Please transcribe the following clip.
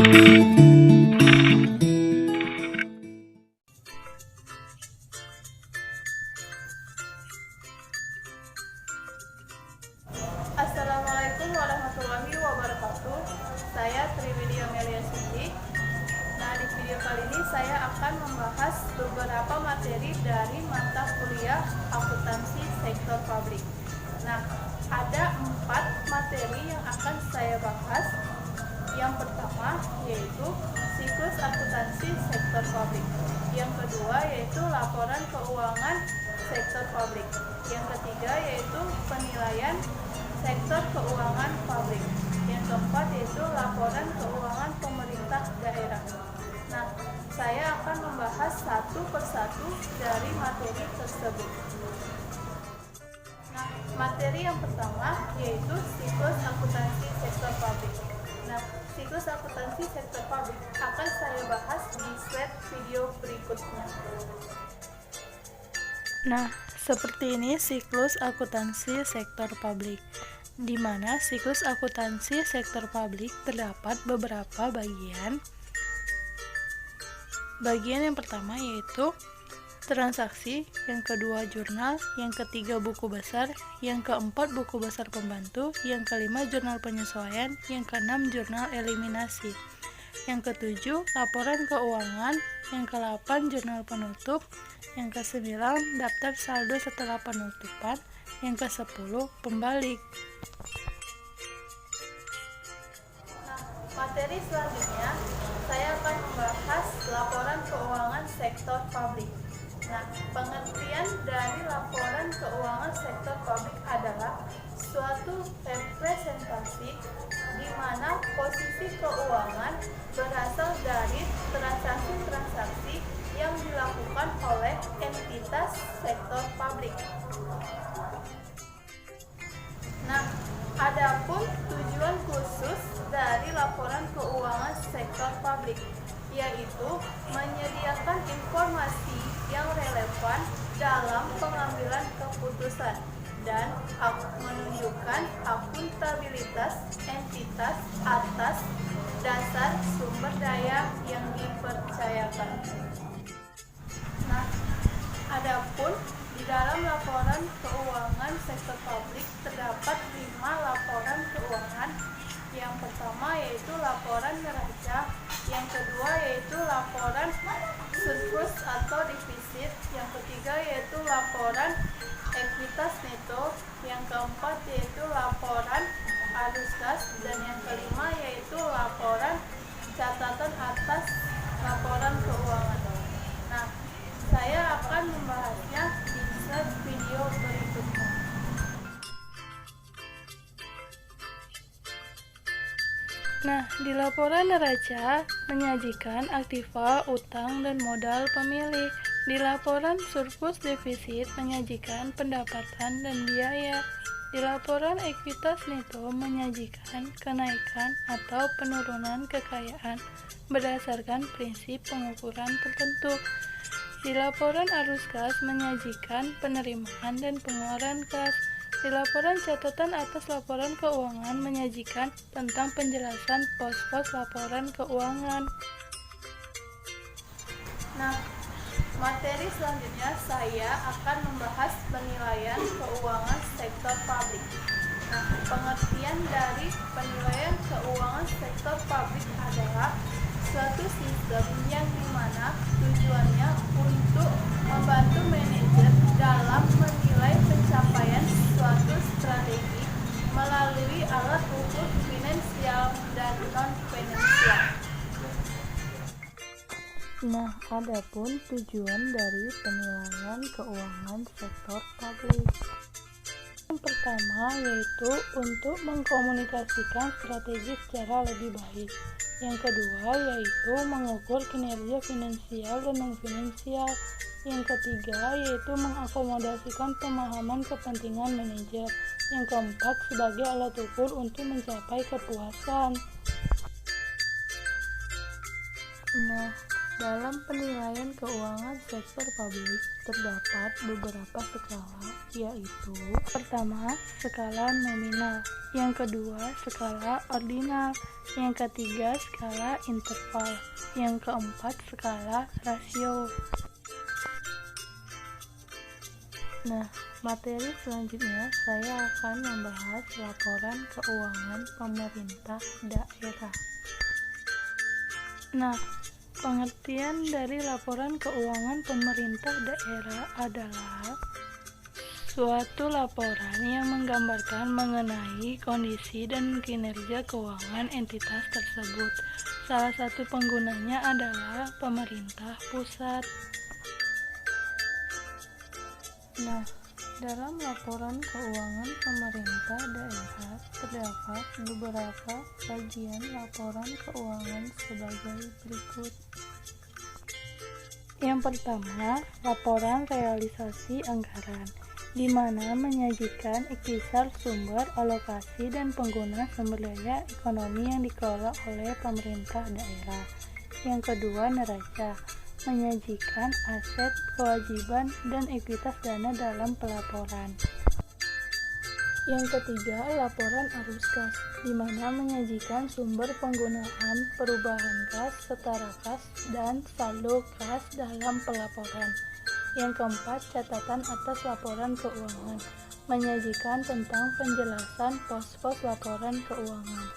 Assalamualaikum warahmatullahi wabarakatuh. Saya Triwidi Amelia Cindy. Nah, di video kali ini saya akan membahas beberapa materi dari mata kuliah akuntansi sektor publik. Nah, ada 4 materi yang akan saya bahas. Yang pertama yaitu siklus akuntansi sektor publik. Yang kedua yaitu laporan keuangan sektor publik. Yang ketiga yaitu penilaian sektor keuangan publik. Yang keempat yaitu laporan keuangan pemerintah daerah. Nah, saya akan membahas satu persatu dari materi tersebut. Nah, materi yang pertama yaitu siklus akuntansi sektor publik. Nah, siklus akuntansi sektor publik akan saya bahas di slide video berikutnya. Nah, seperti ini siklus akuntansi sektor publik, di mana siklus akuntansi sektor publik terdapat beberapa bagian. Bagian yang pertama yaitu transaksi, yang kedua jurnal, yang ketiga buku besar, yang keempat buku besar pembantu, yang kelima jurnal penyesuaian, yang keenam jurnal eliminasi, yang ketujuh laporan keuangan, yang ke-8 jurnal penutup, yang ke-9 daftar saldo setelah penutupan, yang ke-10 pembalik. Nah, materi selanjutnya saya akan membahas laporan keuangan sektor publik. Nah, pengertian dari laporan keuangan sektor publik adalah suatu representasi di mana posisi keuangan berasal dari transaksi-transaksi yang dilakukan oleh entitas sektor publik. Nah, adapun tujuan khusus dari laporan keuangan sektor publik yaitu menyediakan informasi yang relevan dalam pengambilan keputusan dan menunjukkan akuntabilitas entitas atas dasar sumber daya yang dipercayakan. Nah, adapun di dalam laporan keuangan sektor publik terdapat 5 laporan keuangan. Yang pertama yaitu laporan neraca, yang kedua yaitu laporan surplus atau defisit, yang ketiga yaitu laporan ekuitas neto, yang keempat yaitu laporan arus kas, dan yang kelima yaitu laporan catatan atas laporan keuangan. Nah, saya akan membahasnya di slide video berikutnya. Nah, di laporan neraca menyajikan aktiva, utang, dan modal pemilik. Di laporan surplus defisit menyajikan pendapatan dan biaya. Di laporan ekuitas neto menyajikan kenaikan atau penurunan kekayaan berdasarkan prinsip pengukuran tertentu. Di laporan arus kas menyajikan penerimaan dan pengeluaran kas. Di laporan catatan atas laporan keuangan menyajikan tentang penjelasan pos-pos laporan keuangan. Nah, materi selanjutnya saya akan membahas penilaian keuangan sektor publik. Nah, pengertian dari penilaian keuangan sektor publik adalah suatu sistem yang dimana tujuannya untuk membantu manajer dalam menilai pencapaian suatu strategi melalui alat ukur finansial dan non-finansial. Nah, adapun tujuan dari penilaian keuangan sektor publik. Yang pertama yaitu untuk mengkomunikasikan strategi secara lebih baik. Yang kedua yaitu mengukur kinerja finansial dan non-finansial. Yang ketiga yaitu mengakomodasikan pemahaman kepentingan manajer. Yang keempat sebagai alat ukur untuk mencapai kepuasan. Nah, dalam penilaian keuangan sektor publik terdapat beberapa skala, yaitu pertama, skala nominal, yang kedua, skala ordinal, yang ketiga, skala interval, yang keempat, skala rasio. Nah, materi selanjutnya saya akan membahas laporan keuangan pemerintah daerah. Nah, pengertian dari laporan keuangan pemerintah daerah adalah suatu laporan yang menggambarkan mengenai kondisi dan kinerja keuangan entitas tersebut. Salah satu penggunanya adalah pemerintah pusat. Nah, dalam laporan keuangan pemerintah daerah terdapat beberapa bagian laporan keuangan sebagai berikut. Yang pertama, laporan realisasi anggaran, di mana menyajikan ikhtisar sumber, alokasi, dan pengguna sumber daya ekonomi yang dikelola oleh pemerintah daerah. Yang kedua, neraca, menyajikan aset, kewajiban, dan ekuitas dana dalam pelaporan. Yang ketiga, laporan arus kas, di mana menyajikan sumber penggunaan, perubahan kas, setara kas, dan saldo kas dalam pelaporan. Yang keempat, catatan atas laporan keuangan, menyajikan tentang penjelasan pos-pos laporan keuangan.